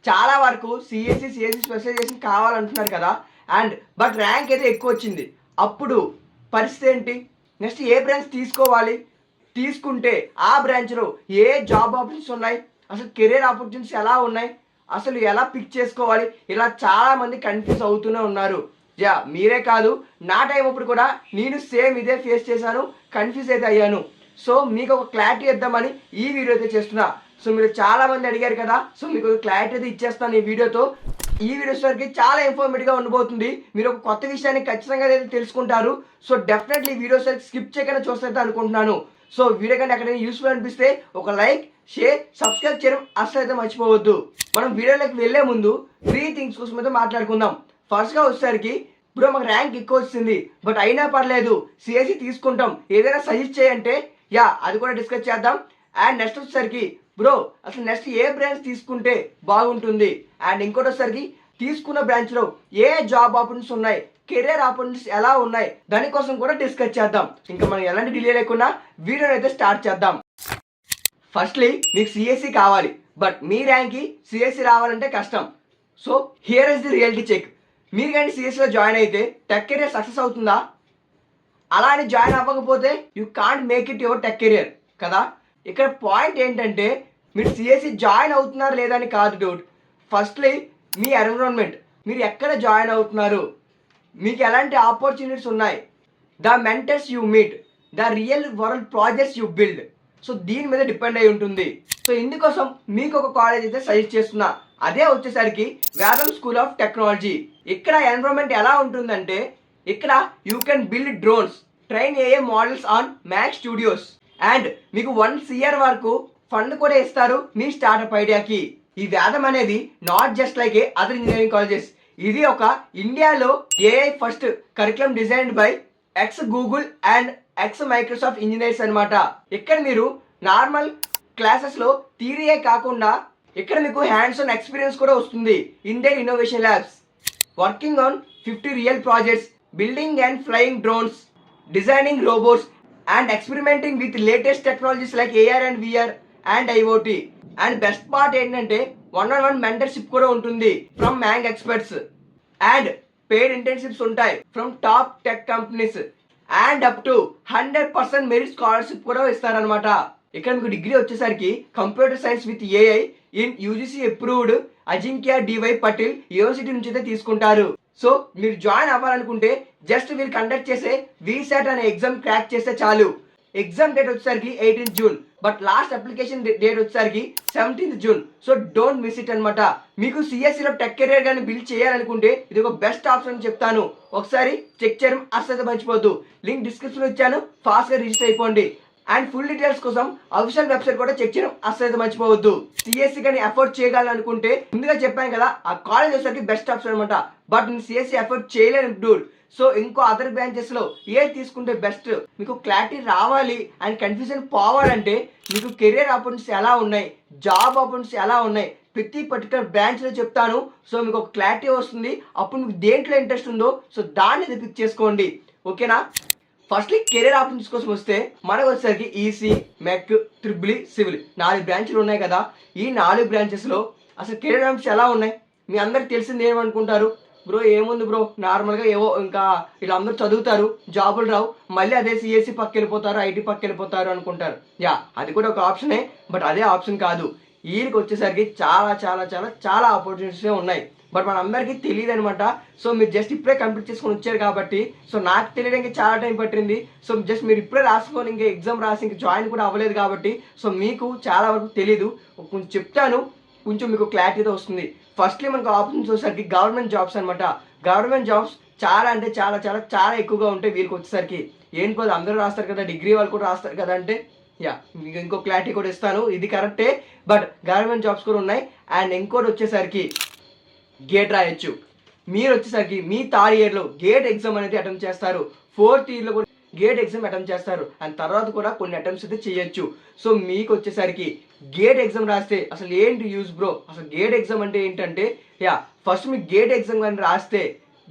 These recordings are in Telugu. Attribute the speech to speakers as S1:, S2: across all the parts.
S1: చాలా వరకు సిఎస్సి స్పెషలైజేషన్ కావాలంటున్నారు కదా. బట్ ర్యాంక్ అయితే ఎక్కువ వచ్చింది. అప్పుడు పరిస్థితి ఏంటి? నెక్స్ట్ ఏ బ్రాంచ్ తీసుకోవాలి, తీసుకుంటే ఆ బ్రాంచ్లో ఏ జాబ్ ఆపర్చునిటీస్ ఉన్నాయి, అసలు కెరీర్ ఆపర్చునిటీస్ ఎలా ఉన్నాయి, అసలు ఎలా పిక్ చేసుకోవాలి, ఇలా చాలామంది కన్ఫ్యూజ్ అవుతూనే ఉన్నారు. మీరే కాదు, నా టైం అప్పుడు కూడా నేను సేమ్ ఇదే ఫేస్ చేశాను, కన్ఫ్యూజ్ అయితే అయ్యాను. సో మీకు ఒక క్లారిటీ ఇద్దామని ఈ వీడియో అయితే చేస్తున్నా. సో మీరు చాలామంది అడిగారు కదా, సో మీకు ఒక క్లారిటీ అయితే ఇచ్చేస్తాను ఈ వీడియోతో. ఈ వీడియోస్ వరకు చాలా ఇన్ఫర్మేటివ్గా ఉండబోతుంది. మీరు ఒక కొత్త విషయాన్ని ఖచ్చితంగా అయితే తెలుసుకుంటారు. సో డెఫినెట్లీ వీడియోస్ స్కిప్ చేయకుండా చూస్తే అనుకుంటున్నాను. సో వీడియో కంటే ఎక్కడైనా యూస్ఫుల్ అనిపిస్తే ఒక లైక్, షేర్, సబ్స్క్రైబ్ చేయడం అసలు అయితే మర్చిపోవద్దు. మనం వీడియోలోకి వెళ్ళే ముందు 3 థింగ్స్ కోసం అయితే మాట్లాడుకుందాం. ఫస్ట్గా వచ్చేసరికి బ్రో మాకు ర్యాంక్ ఎక్కువ వచ్చింది, బట్ అయినా పర్లేదు సిఎస్సి తీసుకుంటాం, ఏదైనా సజెస్ట్ చేయంటే అది కూడా డిస్కస్ చేద్దాం. అండ్ నెక్స్ట్ వచ్చేసరికి బ్రో అసలు నెక్స్ట్ ఏ బ్రాంచ్ తీసుకుంటే బాగుంటుంది, అండ్ ఇంకోటి వచ్చేసరికి తీసుకున్న బ్రాంచ్లో ఏ జాబ్ ఆపర్చునిటీస్ ఉన్నాయి, కెరీర్ ఆపర్చునిటీస్ ఎలా ఉన్నాయి, దానికోసం కూడా డిస్కస్ చేద్దాం. ఇంకా మనం ఎలాంటి డిలే లేకుండా వీడియోని అయితే స్టార్ట్ చేద్దాం. ఫస్ట్లీ మీకు సిఎస్సి కావాలి, బట్ మీ ర్యాంక్కి సిఎస్సి రావాలంటే కష్టం. So here is the reality check. మీరు కానీ సిఎస్సిలో జాయిన్ అయితే టెక్ కెరియర్ సక్సెస్ అవుతుందా? అలా అని జాయిన్ అవ్వకపోతే you can't make it your tech career కదా. ఇక్కడ పాయింట్ ఏంటంటే మీరు సిఎస్సి జాయిన్ అవుతున్నారు లేదని కాదు డౌట్. ఫస్ట్లీ మీ ఎన్విరాన్మెంట్, మీరు ఎక్కడ జాయిన్ అవుతున్నారు, మీకు ఎలాంటి ఆపర్చునిటీస్ ఉన్నాయి, the mentors you meet, the real world projects you build. So దీని మీద డిపెండ్ అయి ఉంటుంది. సో ఇందుకోసం మీకు ఒక కాలేజ్ అయితే సజెస్ట్ చేస్తున్నా. అదే వచ్చేసరికి వేదం స్కూల్ ఆఫ్ టెక్నాలజీ. ఇక్కడ ఎన్విరాన్మెంట్ ఎలా ఉంటుందంటే ఇక్కడ you can build drones, train AI models on Mac Studios, and మీకు 1 CR వరకు ఫండ్ కూడా ఇస్తారు మీ స్టార్ట్అప్ ఐడియాకి. ఈ వేదం అనేది not just like A other engineering colleges, ఇది ఒక ఇండియాలో AI first curriculum designed by X Google and X Microsoft engineers అనమాట. ఇక్కడ మీరు నార్మల్ క్లాసెస్లో థియరీయే కాకుండా ఇక్కడ మీకు హ్యాండ్స్ ఆన్ ఎక్స్పీరియన్స్ కూడా వస్తుంది in their innovation labs, working on 50 real projects, building and flying drones, designing robots and experimenting with latest technologies like AR and VR and IoT. And best part ఏంటంటే 1-on-1 మెంటర్షిప్ కూడా ఉంటుంది from MAANG experts, and paid internships ఉంటాయి from top tech companies, and up to 100% merit scholarship కూడా ఇస్తారనమాట. ఇక్కడ మీకు డిగ్రీ వచ్చేసరికి computer science with AI in UGC approved Ajinkya DY Patel university నుంచి అయితే తీసుకుంటారు. సో మీరు జాయిన్ అవ్వాలనుకుంటే జస్ట్ మీరు కండక్ట్ చేసే వీసాట్ అనే ఎగ్జామ్ క్రాక్ చేస్తే చాలు. ఎగ్జామ్ డేట్ వచ్చేసరికి 18 June, but last application date వచ్చేసరికి 17 June. So don't miss it అనమాట. మీకు సిఎస్సిలో టెక్ కెరియర్ కానీ బిల్డ్ చేయాలనుకుంటే ఇది ఒక బెస్ట్ ఆప్షన్ అని చెప్తాను. ఒకసారి చెక్ చేయడం అస్సలు మర్చిపోద్దు. లింక్ డిస్క్రిప్షన్లో ఇచ్చాను, ఫాస్ట్గా రిజిస్టర్ అయిపోండి. అండ్ ఫుల్ డీటెయిల్స్ కోసం అఫీషియల్ వెబ్సైట్ కూడా చెక్ చేయడం అస్సలు మర్చిపోవద్దు. సిఎస్సి కానీ ఎఫర్ట్ చేయగలనుకుంటే ముందుగా చెప్పాను కదా, ఆ కాలేజ్ వచ్చేసరికి బెస్ట్ ఆప్షన్ అనమాట. బట్ నేను సిఎస్సి ఎఫర్ట్ చేయలేను డూడ్. సో ఇంకో అదర్ బ్రాంచెస్లో ఏ తీసుకుంటే బెస్ట్, మీకు క్లారిటీ రావాలి అండ్ కన్ఫ్యూజన్ పోవాలంటే మీకు కెరియర్ ఆపర్చునిటీస్ ఎలా ఉన్నాయి, జాబ్ ఆపర్చునిటీస్ ఎలా ఉన్నాయి, ప్రతి పర్టికులర్ బ్రాంచ్లో చెప్తాను. సో మీకు ఒక క్లారిటీ వస్తుంది. అప్పుడు మీకు దేంట్లో ఇంట్రెస్ట్ ఉందో సో దాన్ని పిక్ చేసుకోండి, ఓకేనా. ఫస్ట్లీ కెరీర్ ఆపర్చునిటీస్ కోసం వస్తే మనకు వచ్చేసరికి ఈసీ, మెక్, ట్రిపుల్ సివిల్ 4 బ్రాంచ్లు ఉన్నాయి కదా. ఈ 4 బ్రాంచెస్లో అసలు కెరీర్ ఆపర్చునిటీస్ ఎలా ఉన్నాయి మీ అందరికి తెలిసింది ఏమనుకుంటారు? బ్రో ఏముంది బ్రో, నార్మల్గా ఏవో ఇంకా ఇలా అందరూ చదువుతారు, జాబులు రావు, మళ్ళీ అదే సిఎస్సి పక్క వెళ్ళిపోతారు, ఐటీ పక్క వెళ్ళిపోతారు అనుకుంటారు. అది కూడా ఒక ఆప్షనే, బట్ అదే ఆప్షన్ కాదు. వీరికి వచ్చేసరికి చాలా చాలా చాలా చాలా ఆపర్చునిటీస్ ఉన్నాయి, బట్ మన అందరికీ తెలియదు అనమాట. సో మీరు జస్ట్ ఇప్పుడే కంప్లీట్ చేసుకొని వచ్చారు కాబట్టి, సో నాకు తెలియడానికి చాలా టైం పట్టింది. సో జస్ట్ మీరు ఇప్పుడే రాసుకొని ఇంకా ఎగ్జామ్ రాసి ఇంకా జాయిన్ కూడా అవ్వలేదు కాబట్టి సో మీకు చాలా వరకు తెలీదు. కొంచెం చెప్తాను, కొంచెం మీకు క్లారిటీతో వస్తుంది. ఫస్ట్లీ మనకు ఆప్షన్స్ వచ్చేసరికి గవర్నమెంట్ జాబ్స్ అనమాట. గవర్నమెంట్ జాబ్స్ చాలా అంటే చాలా చాలా చాలా ఎక్కువగా ఉంటాయి వీళ్ళకి వచ్చేసరికి. ఏంటి పోదు అందరూ రాస్తారు కదా, డిగ్రీ వాళ్ళు కూడా రాస్తారు కదా అంటే మీకు ఇంకో క్లారిటీ కూడా ఇస్తాను, ఇది కరెక్టే. బట్ గవర్నమెంట్ జాబ్స్ కూడా ఉన్నాయి. అండ్ ఇంకోటి వచ్చేసరికి గేట్ రాయొచ్చు. మీరు వచ్చేసరికి మీ 3rd ఇయర్లో గేట్ ఎగ్జామ్ అనేది అటెంప్ట్ చేస్తారు, 4th ఇయర్లో కూడా గేట్ ఎగ్జామ్ అటెంప్ట్ చేస్తారు, అండ్ తర్వాత కూడా కొన్ని అటెంప్ట్స్ అయితే చేయొచ్చు. సో మీకు వచ్చేసరికి గేట్ ఎగ్జామ్ రాస్తే అసలు ఏంటి యూజ్ బ్రో, అసలు గేట్ ఎగ్జామ్ అంటే ఏంటంటే ఫస్ట్ మీకు గేట్ ఎగ్జామ్ కానీ రాస్తే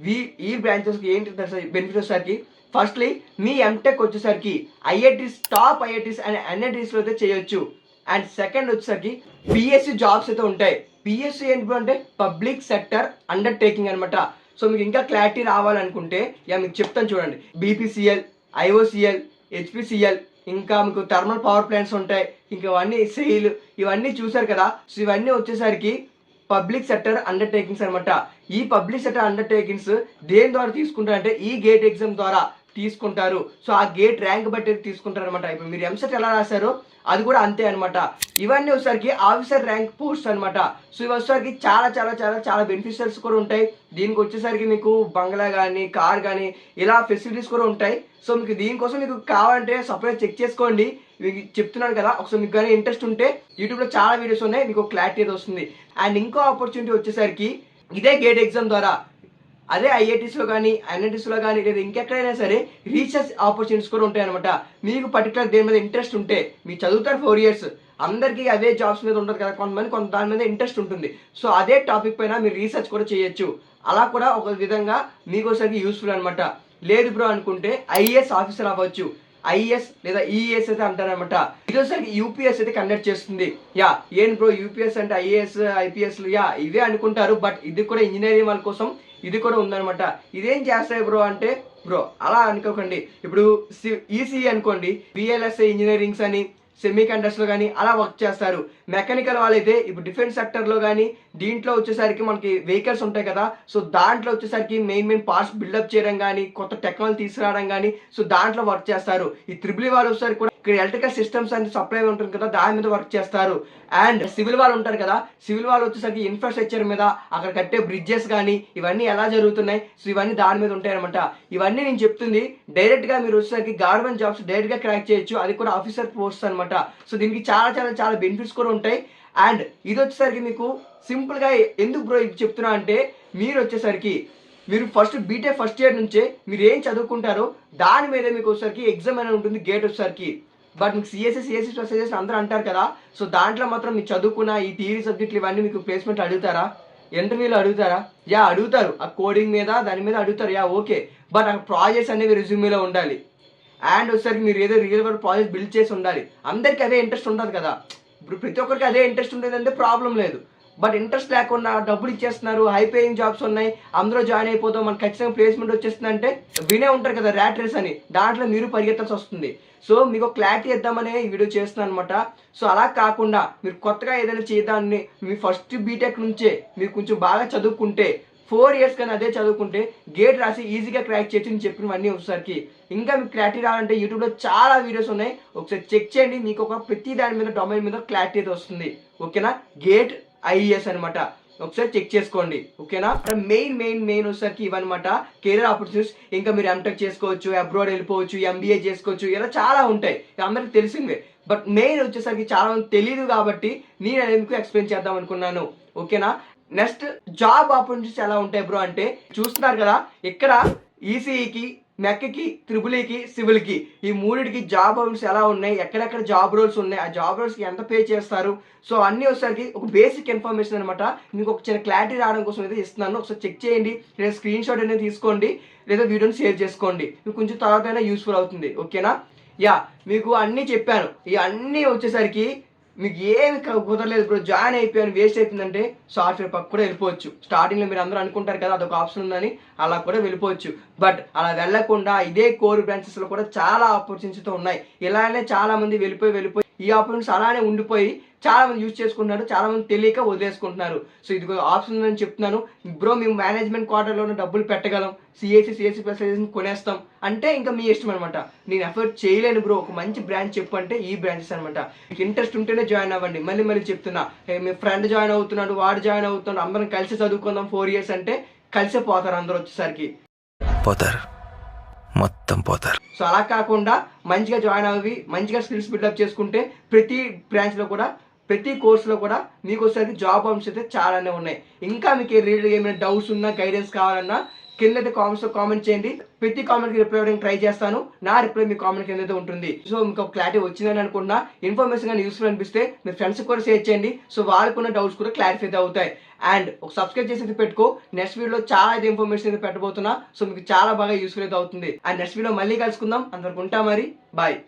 S1: ఈ బ్రాంచెస్కి ఏంటి బెనిఫిట్ వచ్చేసరికి ఫస్ట్లీ మీ ఎంటెక్ వచ్చేసరికి ఐఐటీస్, టాప్ ఐఐటీస్ అండ్ ఎన్ఐటీస్లో అయితే చేయొచ్చు. అండ్ సెకండ్ వచ్చేసరికి పిఎస్సి జాబ్స్ అయితే ఉంటాయి. పిఎస్సి ఏంటి బ్రో అంటే పబ్లిక్ సెక్టర్ అండర్టేకింగ్ అనమాట. సో మీకు ఇంకా క్లారిటీ రావాలనుకుంటే మీకు చెప్తాను చూడండి. బీపీసీఎల్, ఐఓసీఎల్, హెచ్పిసిఎల్, ఇంకా మీకు థర్మల్ పవర్ ప్లాంట్స్ ఉంటాయి, ఇంకా ఇవన్నీ సెయిల్, ఇవన్నీ చూసారు కదా. సో ఇవన్నీ వచ్చేసరికి పబ్లిక్ సెక్టర్ అండర్టేకింగ్స్ అనమాట. ఈ పబ్లిక్ సెక్టర్ అండర్టేకింగ్స్ దేని ద్వారా తీసుకుంటారంటే ఈ గేట్ ఎగ్జామ్ ద్వారా తీసుకుంటారు. సో ఆ గేట్ ర్యాంక్ బట్టి తీసుకుంటారు అనమాట. ఇప్పుడు మీరు ఎంసెట్ ఎలా రాశారో అది కూడా అంతే అనమాట. ఇవన్నీ వచ్చేసరికి ఆఫీసర్ ర్యాంక్ పోస్ట్ అనమాట. సో ఇవి వచ్చేసరికి చాలా చాలా చాలా చాలా బెనిఫిషియల్స్ కూడా ఉంటాయి. దీనికి వచ్చేసరికి మీకు బంగ్లా కానీ, కార్ కానీ, ఇలా ఫెసిలిటీస్ కూడా ఉంటాయి. సో మీకు దీనికోసం మీకు కావాలంటే సపరేట్ చెక్ చేసుకోండి. మీకు చెప్తున్నాను కదా, ఒకసారి మీకు కానీ ఇంట్రెస్ట్ ఉంటే యూట్యూబ్లో చాలా వీడియోస్ ఉన్నాయి, మీకు క్లారిటీ అయితే వస్తుంది. అండ్ ఇంకో ఆపర్చునిటీ వచ్చేసరికి ఇదే గేట్ ఎగ్జామ్ ద్వారా అదే ఐఐటీస్లో కానీ, ఎన్ఐటీస్లో కానీ, లేదా ఇంకెక్కడైనా సరే రీసెర్చ్ ఆపర్చునిటీస్ కూడా ఉంటాయి అనమాట. మీకు పర్టికులర్ దేని మీద ఇంట్రెస్ట్ ఉంటే, మీరు చదువుతారు 4 years, అందరికీ అదే జాబ్స్ మీద ఉంటుంది కదా, కొంత దాని మీద ఇంట్రెస్ట్ ఉంటుంది. సో అదే టాపిక్ పైన మీరు రీసెర్చ్ కూడా చేయొచ్చు. అలా కూడా ఒక విధంగా మీకు ఒకసారి యూస్ఫుల్ అనమాట. లేదు బ్రో అనుకుంటే ఐఏఎస్ ఆఫీసర్ అవ్వచ్చు, ఐఏఎస్ లేదా ఈఏఎస్ అయితే అంటారనమాట. ఇది వచ్చేసరికి యూపీఎస్ అయితే కండక్ట్ చేస్తుంది. ఏం బ్రో యూపీఎస్ అంటే ఐఏఎస్, ఐపీఎస్ ఇవే అనుకుంటారు, బట్ ఇది కూడా ఇంజనీరింగ్ వాళ్ళ కోసం ఇది కూడా ఉందనమాట. ఇదేం చేస్తాయి బ్రో అంటే, బ్రో అలా అనుకోకండి. ఇప్పుడు ఈసీఈ అనుకోండి, విఎల్ఎస్ఐ ఇంజనీరింగ్స్ అని, సెమీ కండక్టర్స్లో కానీ అలా వర్క్ చేస్తారు. మెకానికల్ వాళ్ళైతే ఇప్పుడు డిఫెన్స్ సెక్టర్లో కానీ, దీంట్లో వచ్చేసరికి మనకి వెహికల్స్ ఉంటాయి కదా, సో దాంట్లో వచ్చేసరికి మెయిన్ పార్ట్స్ బిల్డప్ చేయడం కానీ, కొత్త టెక్నాలజీ తీసుకురావడం కానీ, సో దాంట్లో వర్క్ చేస్తారు. ఈ త్రిబుల్ వాళ్ళు వచ్చేసరికి కూడా ఇక్కడ ఎలక్ట్రికల్ సిస్టమ్స్ అని సప్లై ఉంటుంది కదా, దాని మీద వర్క్ చేస్తారు. అండ్ సివిల్ వాళ్ళు ఉంటారు కదా, సివిల్ వాళ్ళు వచ్చేసరికి ఇన్ఫ్రాస్ట్రక్చర్ మీద, అక్కడ కట్టే బ్రిడ్జెస్ కానీ ఇవన్నీ ఎలా జరుగుతున్నాయి, సో ఇవన్నీ దాని మీద ఉంటాయి అనమాట. ఇవన్నీ నేను చెప్తుంది డైరెక్ట్గా మీరు వచ్చేసరికి గవర్నమెంట్ జాబ్స్ డైరెక్ట్గా క్రాక్ చేయొచ్చు, అది కూడా ఆఫీసర్ పోస్ట్ అనమాట. సో దీనికి చాలా చాలా చాలా బెనిఫిట్స్ కూడా ఉంటాయి. అండ్ ఇది వచ్చేసరికి మీకు సింపుల్గా ఎందుకు బ్రో ఇది చెప్తున్నా అంటే, మీరు వచ్చేసరికి మీరు బీటెక్ ఫస్ట్ ఇయర్ నుంచే మీరు ఏం చదువుకుంటారో దాని మీద మీకు వచ్చేసరికి ఎగ్జామ్ అనేది ఉంటుంది, గేట్ వచ్చేసరికి. బట్ మీకు సిఎస్సి స్పెషలైజేషన్ అందరూ అంటారు కదా, సో దాంట్లో మాత్రం మీరు చదువుకున్న ఈ థియరీ సబ్జెక్టులు ఇవన్నీ మీకు ప్లేస్మెంట్ అడుగుతారా, ఇంటర్వ్యూలో అడుగుతారా? అడుగుతారు. ఆ కోడింగ్ మీద దాని మీద అడుగుతారు, ఓకే. బట్ ఆ ప్రాజెక్ట్స్ అనేవి రెజ్యూమేలో ఉండాలి. అండ్ వచ్చేసరికి మీరు ఏదో రియల్ వరల్డ్ ప్రాజెక్ట్ బిల్డ్ చేసి ఉండాలి. అందరికీ అదే ఇంట్రెస్ట్ ఉండదు కదా. ఇప్పుడు ప్రతి ఒక్కరికి అదే ఇంట్రెస్ట్ ఉంటుంది అంటే ప్రాబ్లం లేదు. బట్ ఇంట్రెస్ట్ లేకుండా డబ్బులు ఇచ్చేస్తున్నారు, హై పేయింగ్ జాబ్స్ ఉన్నాయి, అందరూ జాయిన్ అయిపోతాం, మనకు ఖచ్చితంగా ప్లేస్మెంట్ వచ్చేస్తుంది అంటే వినే ఉంటారు కదా ర్యాట్ రేస్ అని, దాంట్లో మీరు పరిగెత్తాల్సి వస్తుంది. సో మీకు క్లారిటీ ఇద్దామనే ఈ వీడియో చేస్తున్నాను అనమాట. సో అలా కాకుండా మీరు కొత్తగా ఏదైనా చేద్దామని మీ ఫస్ట్ బీటెక్ నుంచే మీరు కొంచెం బాగా చదువుకుంటే 4 years కానీ అదే చదువుకుంటే గేట్ రాసి ఈజీగా క్రాక్ చేయొచ్చు. నేను చెప్పినవన్నీ ఒకసారికి. ఇంకా మీకు క్లారిటీ రావాలంటే యూట్యూబ్లో చాలా వీడియోస్ ఉన్నాయి, ఒకసారి చెక్ చేయండి. మీకు ఒక ప్రతి దాని మీద డొమైన్ మీద క్లారిటీ అయితే వస్తుంది. ఓకేనా? గేట్ ఐఏఎస్ అనమాట, ఒకసారి చెక్ చేసుకోండి. ఓకేనా? మెయిన్ వచ్చేసరికి ఇవన్నమాట కెరీర్ ఆపర్చునిటీస్. ఇంకా మీరు ఎంటెక్ చేసుకోవచ్చు, అబ్రాడ్ వెళ్ళిపోవచ్చు, ఎంబీఏ చేసుకోవచ్చు, ఇలా చాలా ఉంటాయి, అందరికి తెలిసిందే. బట్ మెయిన్ వచ్చేసరికి చాలా మంది తెలియదు కాబట్టి నేను అనేది మీకు ఎక్స్ప్లెయిన్ చేద్దాం అనుకున్నాను. ఓకేనా? నెక్స్ట్ జాబ్ ఆపర్చునిటీస్ ఎలా ఉంటాయి బ్రో అంటే, చూస్తున్నారు కదా ఇక్కడ ఈసీఈకి, మెక్కి, త్రిబుల్ఈకి, సివిల్కి, ఈ మూడిటికి జాబ్ రోల్స్ ఎలా ఉన్నాయి, ఎక్కడెక్కడ జాబ్ రోల్స్ ఉన్నాయి, ఆ జాబ్ రోల్స్కి ఎంత పే చేస్తారు, సో అన్నీ వచ్చేసరికి ఒక బేసిక్ ఇన్ఫర్మేషన్ అనమాట. మీకు ఒక చిన్న క్లారిటీ రావడం కోసం అయితే ఇస్తున్నాను. ఒకసారి చెక్ చేయండి, లేదా స్క్రీన్ షాట్ అనేది తీసుకోండి, లేదా వీడియోని సేవ్ చేసుకోండి. మీకు కొంచెం తర్వాత అయినా యూస్ఫుల్ అవుతుంది. ఓకేనా? మీకు అన్నీ చెప్పాను. ఈ అన్నీ వచ్చేసరికి మీకు ఏమి కుదరలేదు బ్రో, జాయిన్ అయిపోయాను, వేస్ట్ అయిపోయిందంటే సాఫ్ట్వేర్ పక్క కూడా వెళ్ళిపోవచ్చు. స్టార్టింగ్లో మీరు అందరూ అనుకుంటారు కదా అదొక ఆప్షన్ ఉందని, అలా కూడా వెళ్ళిపోవచ్చు. బట్ అలా వెళ్ళకుండా ఇదే కోర్ బ్రాంచెస్లో కూడా చాలా ఆపర్చునిటీతో ఉన్నాయి. ఇలానే చాలా మంది వెళ్ళిపోయి ఈ ఆపర్చునిటీస్ అలానే ఉండిపోయి చాలా మంది యూజ్ చేసుకుంటున్నారు, చాలా మంది తెలియక వదిలేసుకుంటున్నారు. సో ఇది ఆప్షన్ ఉందని చెప్తున్నాను బ్రో. మేము మేనేజ్మెంట్ క్వార్టర్లోనే డబ్బులు పెట్టగలం, సిఎస్సి స్పెషలైజేషన్ కొనేస్తాం అంటే ఇంకా మీ ఇష్టం అనమాట. నేను ఎఫర్ట్ చేయలేను బ్రో, ఒక మంచి బ్రాంచ్ చెప్పు అంటే ఈ బ్రాంచెస్ అనమాట. మీకు ఇంట్రెస్ట్ ఉంటేనే జాయిన్ అవ్వండి. మళ్ళీ చెప్తున్నా, మీ ఫ్రెండ్ జాయిన్ అవుతున్నాడు, వాడు జాయిన్ అవుతున్నాడు, అందరం కలిసి చదువుకుందాం 4 years అంటే కలిసే పోతారు అందరూ, వచ్చేసరికి మొత్తం పోతారు. సో అలా కాకుండా మంచిగా జాయిన్ అవ్వి, మంచిగా స్కిల్స్ బిల్డప్ చేసుకుంటే ప్రతి బ్రాంచ్లో కూడా, ప్రతి కోర్సులో కూడా మీకు వచ్చేసరికి జాబ్ ఆప్షన్స్ అయితే చాలానే ఉన్నాయి. ఇంకా మీకు ఏమైనా డౌట్స్ ఉన్నా, గైడెన్స్ కావాలన్నా కింద అయితే కామెంట్స్లో కామెంట్ చేయండి. ప్రతి కామెంట్కి రిప్లై ఇవ్వడానికి ట్రై చేస్తాను. నా రిప్లై మీ కామెంట్ కింద అయితే ఉంటుంది. సో మీకు క్లారిటీ వచ్చిందని అనుకున్నా, ఇన్ఫర్మేషన్ కానీ యూస్ఫుల్ అనిపిస్తే మీ ఫ్రెండ్స్కి కూడా షేర్ చేయండి. సో వాళ్ళకున్న డౌట్స్ కూడా క్లారిఫై అయితే అవుతాయి. అండ్ ఒక సబ్స్క్రైబ్ చేసి పెట్టుకో, నెక్స్ట్ వీడియోలో చాలా అయితే ఇన్ఫర్మేషన్ అయితే పెట్టబోతున్నా. సో మీకు చాలా బాగా యూస్ఫుల్ అయితే అవుతుంది. అండ్ నెక్స్ట్ వీడియో మళ్ళీ కలుసుకుందాం. అందరికి ఉంటా మరి, బాయ్.